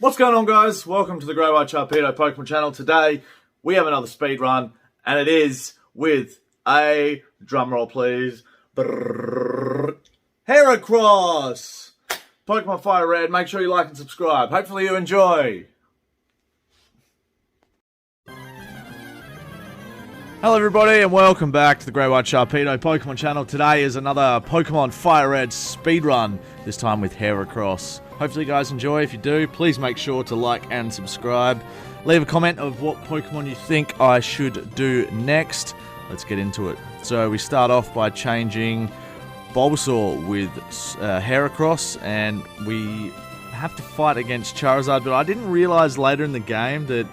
What's going on, guys? Welcome to the Grey White Sharpedo Pokemon channel. Today we have another speed run, and it is with a drumroll, please. HERACROSS! Pokemon Fire Red. Make sure you like and subscribe. Hopefully you enjoy. Hello everybody and welcome back to the Grey White Sharpedo Pokemon channel. Today is another Pokemon Fire Red speedrun, this time with HERACROSS. Hopefully you guys enjoy. If you do, please make sure to like and subscribe. Leave a comment of what Pokemon you think I should do next. Let's get into it. So we start off by changing Bulbasaur with HERACROSS, and we have to fight against Charizard, but I didn't realise later in the game that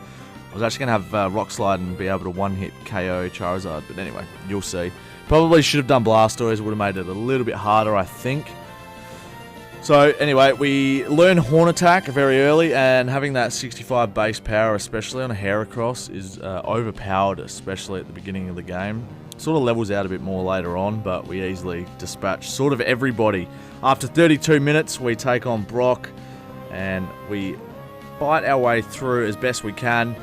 I was actually going to have Rock Slide and be able to one-hit KO Charizard, but anyway, you'll see. Probably should have done Blastoise, would have made it a little bit harder, I think. So anyway, we learn Horn Attack very early, and having that 65 base power, especially on a HERACROSS, is overpowered, especially at the beginning of the game. Sort of levels out a bit more later on, but we easily dispatch sort of everybody. After 32 minutes, we take on Brock, and we fight our way through as best we can.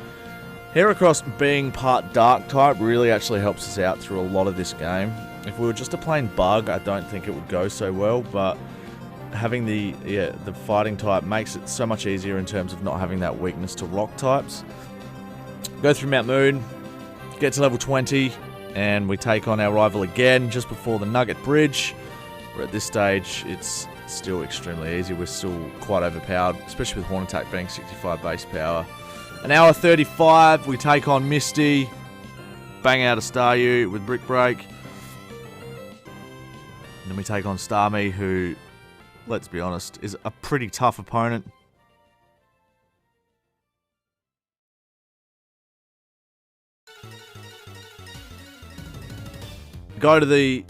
HERACROSS being part Dark type really actually helps us out through a lot of this game. If we were just a plain Bug, I don't think it would go so well, but having the fighting type makes it so much easier in terms of not having that weakness to rock types. Go through Mount Moon, get to level 20, and we take on our rival again just before the Nugget Bridge. But at this stage, it's still extremely easy. We're still quite overpowered, especially with Horn Attack being 65 base power. An hour 35, we take on Misty, bang out a Staryu with Brick Break. And then we take on Starmie, who, let's be honest, is a pretty tough opponent. Go to the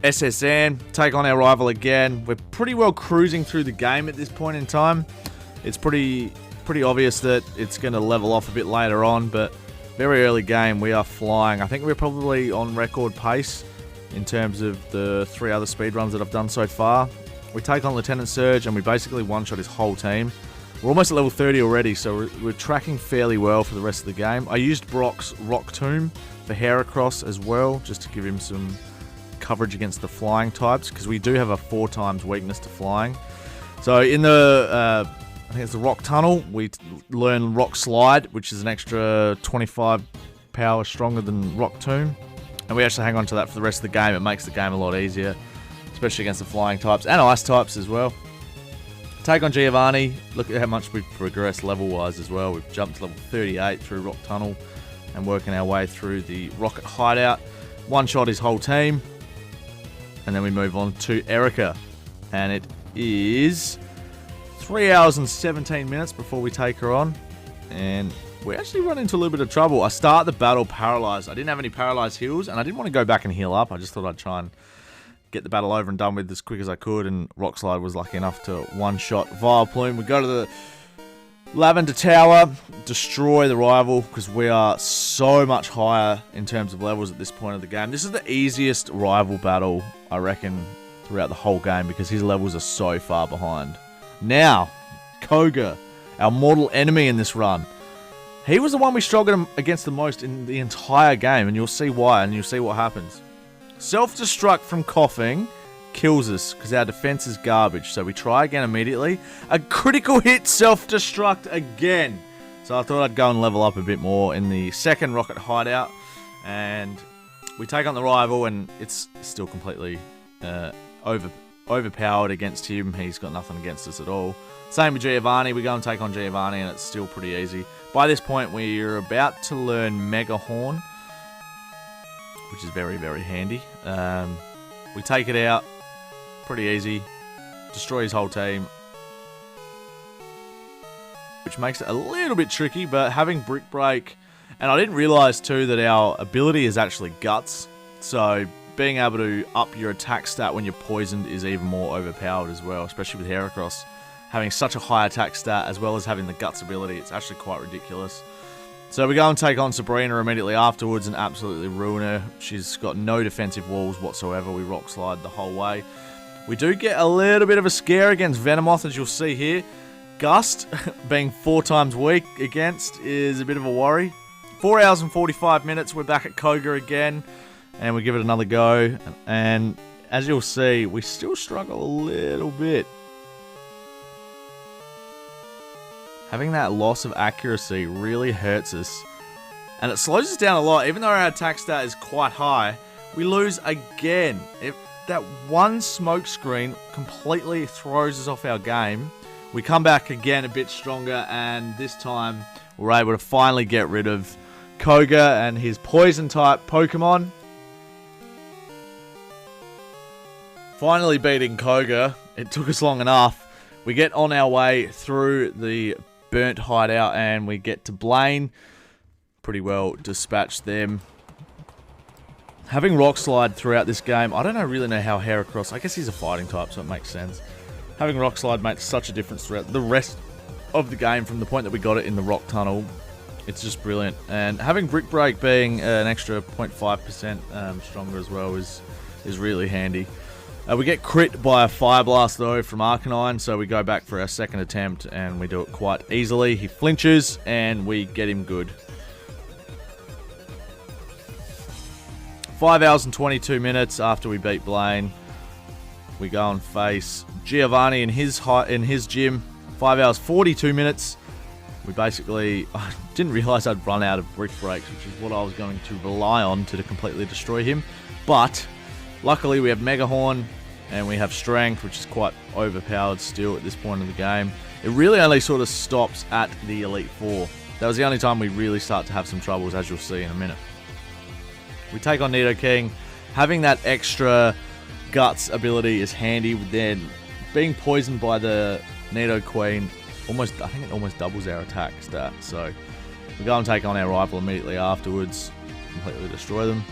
SSN, take on our rival again. We're pretty well cruising through the game at this point in time. It's pretty obvious that it's going to level off a bit later on, but very early game we are flying. I think we're probably on record pace in terms of the 3 other speedruns that I've done so far. We take on Lieutenant Surge and we basically one-shot his whole team. We're almost at level 30 already, so we're tracking fairly well for the rest of the game. I used Brock's Rock Tomb for HERACROSS as well, just to give him some coverage against the flying types, because we do have a 4 times weakness to flying. So in the I think it's the Rock Tunnel, we learn Rock Slide, which is an extra 25 power stronger than Rock Tomb. And we actually hang on to that for the rest of the game. It makes the game a lot easier, especially against the flying types and ice types as well. Take on Giovanni. Look at how much we've progressed level-wise as well. We've jumped to level 38 through Rock Tunnel and working our way through the Rocket Hideout. One-shot his whole team. And then we move on to Erica. And it is 3 hours and 17 minutes before we take her on, and we actually run into a little bit of trouble. I start the battle paralyzed. I didn't have any paralyzed heals, and I didn't want to go back and heal up. I just thought I'd try and get the battle over and done with as quick as I could, and Rock Slide was lucky enough to one-shot Vileplume. We go to the Lavender Tower, destroy the rival, because we are so much higher in terms of levels at this point of the game. This is the easiest rival battle, I reckon, throughout the whole game, because his levels are so far behind. Now, Koga, our mortal enemy in this run. He was the one we struggled against the most in the entire game, and you'll see why, and you'll see what happens. Self-destruct from coughing kills us, because our defense is garbage, so we try again immediately. A critical hit self-destruct again. So I thought I'd go and level up a bit more in the second Rocket Hideout, and we take on the rival, and it's still completely overpowered against him. He's got nothing against us at all. Same with Giovanni. We go and take on Giovanni, and it's still pretty easy. By this point, we're about to learn Mega Horn, which is very, very handy. We take it out. Pretty easy. Destroy his whole team, which makes it a little bit tricky, but having Brick Break, and I didn't realize too that our ability is actually Guts, so being able to up your attack stat when you're poisoned is even more overpowered as well, especially with HERACROSS. Having such a high attack stat as well as having the Guts ability, it's actually quite ridiculous. So we go and take on Sabrina immediately afterwards and absolutely ruin her. She's got no defensive walls whatsoever. We Rock Slide the whole way. We do get a little bit of a scare against Venomoth, as you'll see here. Gust being 4 times weak against is a bit of a worry. 4 hours and 45 minutes, we're back at Koga again, and we give it another go. And as you'll see, we still struggle a little bit. Having that loss of accuracy really hurts us. And it slows us down a lot. Even though our attack stat is quite high, we lose again. If that one smoke screen completely throws us off our game, we come back again a bit stronger, and this time we're able to finally get rid of Koga and his poison type Pokemon. Finally beating Koga. It took us long enough. We get on our way through the burnt hideout and we get to Blaine. Pretty well dispatched them. Having Rock Slide throughout this game, I don't really know how HERACROSS, I guess he's a fighting type, so it makes sense. Having Rock Slide makes such a difference throughout the rest of the game from the point that we got it in the Rock Tunnel. It's just brilliant. And having Brick Break being an extra 0.5% stronger as well is really handy. We get crit by a Fire Blast though from Arcanine, so we go back for our second attempt and we do it quite easily. He flinches and we get him good. 5 hours and 22 minutes after we beat Blaine, we go and face Giovanni in his gym. 5 hours 42 minutes. We basically, I didn't realise I'd run out of Brick Breaks, which is what I was going to rely on to completely destroy him. But luckily we have Mega Horn and we have Strength, which is quite overpowered still at this point in the game. It really only sort of stops at the Elite Four. That was the only time we really start to have some troubles, as you'll see in a minute. We take on Nidoking. Having that extra Guts ability is handy. Then being poisoned by the Nidoqueen, I think it almost doubles our attack stat. So we go and take on our rival immediately afterwards, completely destroy them.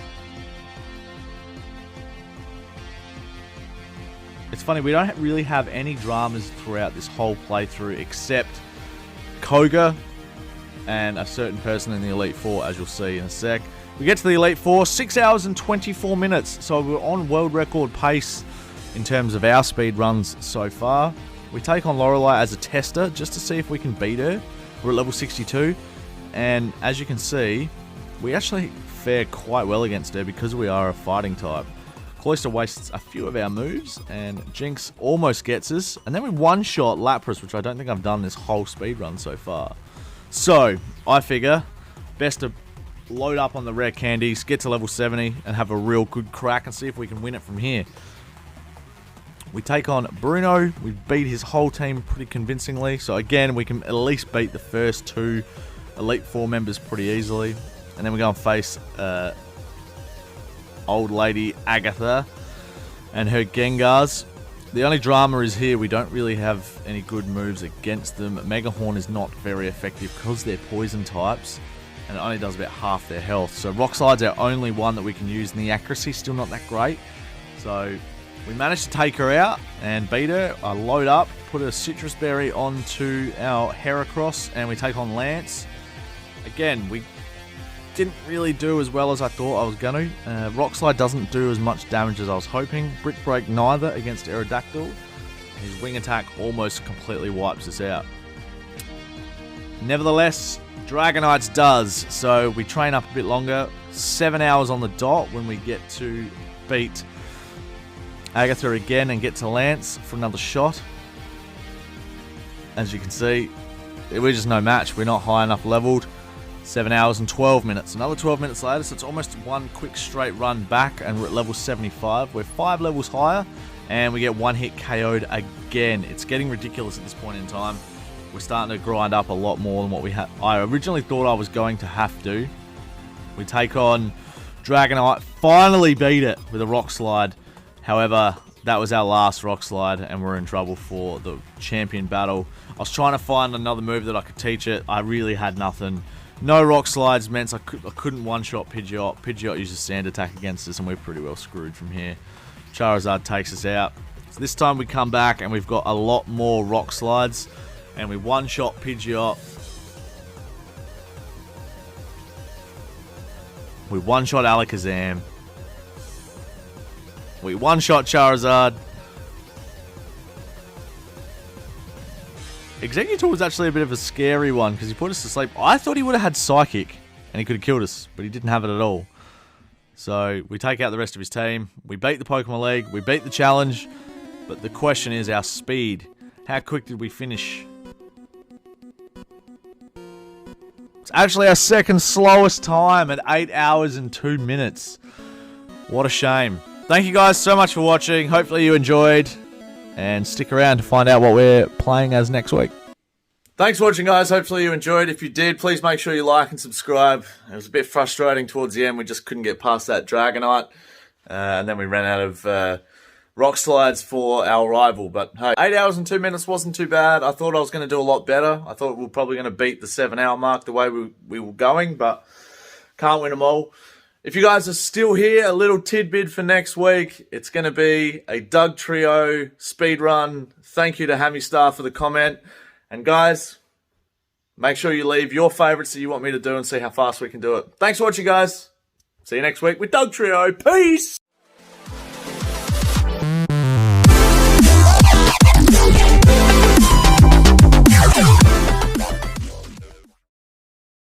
It's funny, we don't really have any dramas throughout this whole playthrough except Koga and a certain person in the Elite Four, as you'll see in a sec. We get to the Elite Four, 6 hours and 24 minutes, so we're on world record pace in terms of our speed runs so far. We take on Lorelei as a tester just to see if we can beat her. We're at level 62, and as you can see, we actually fare quite well against her because we are a fighting type. Cloyster wastes a few of our moves, and Jinx almost gets us, and then we one-shot Lapras, which I don't think I've done this whole speed run so far. So, I figure, best to load up on the rare candies, get to level 70, and have a real good crack and see if we can win it from here. We take on Bruno. We beat his whole team pretty convincingly. So again, we can at least beat the first 2 Elite Four members pretty easily. And then we go and face old lady Agatha and her Gengars. The only drama is here, we don't really have any good moves against them. Mega Horn is not very effective because they're poison types, and it only does about half their health. So Rock Slide's our only one that we can use, and the accuracy's still not that great. So we managed to take her out and beat her. I load up, put a Citrus Berry onto our Heracross, and we take on Lance. Again, we didn't really do as well as I thought I was going to. Rock Slide doesn't do as much damage as I was hoping. Brick Break neither against Aerodactyl. His wing attack almost completely wipes us out. Nevertheless, Dragonites does, so we train up a bit longer. 7 hours on the dot when we get to beat Agatha again and get to Lance for another shot. As you can see, we're just no match. We're not high enough leveled. 7 hours and 12 minutes. Another 12 minutes later, so it's almost one quick straight run back, and we're at level 75. We're 5 levels higher, and we get one hit KO'd again. It's getting ridiculous at this point in time. We're starting to grind up a lot more than what we had. I originally thought I was going to have to. We take on Dragonite, finally beat it with a Rock Slide. However, that was our last Rock Slide, and we're in trouble for the champion battle. I was trying to find another move that I could teach it. I really had nothing. No Rock Slides meant I couldn't one-shot Pidgeot. Pidgeot uses Sand Attack against us, and we're pretty well screwed from here. Charizard takes us out. So this time we come back, and we've got a lot more Rock Slides, and we one-shot Pidgeot. We one-shot Alakazam. We one-shot Charizard. Executor was actually a bit of a scary one because he put us to sleep. I thought he would have had Psychic and he could have killed us, but he didn't have it at all. So we take out the rest of his team. We beat the Pokemon League. We beat the challenge. But the question is our speed. How quick did we finish? It's actually our second slowest time at 8 hours and 2 minutes. What a shame. Thank you guys so much for watching. Hopefully you enjoyed. And stick around to find out what we're playing as next week. Thanks for watching, guys. Hopefully you enjoyed. If you did, please make sure you like and subscribe. It was a bit frustrating towards the end. We just couldn't get past that Dragonite. And then we ran out of rock slides for our rival. But hey, 8 hours and 2 minutes wasn't too bad. I thought I was going to do a lot better. I thought we were probably going to beat the 7-hour mark the way we were going. But can't win them all. If you guys are still here, a little tidbit for next week. It's going to be a Doug Trio speedrun. Thank you to Hammy Star for the comment. And guys, make sure you leave your favourites that you want me to do and see how fast we can do it. Thanks for watching, guys. See you next week with Doug Trio. Peace!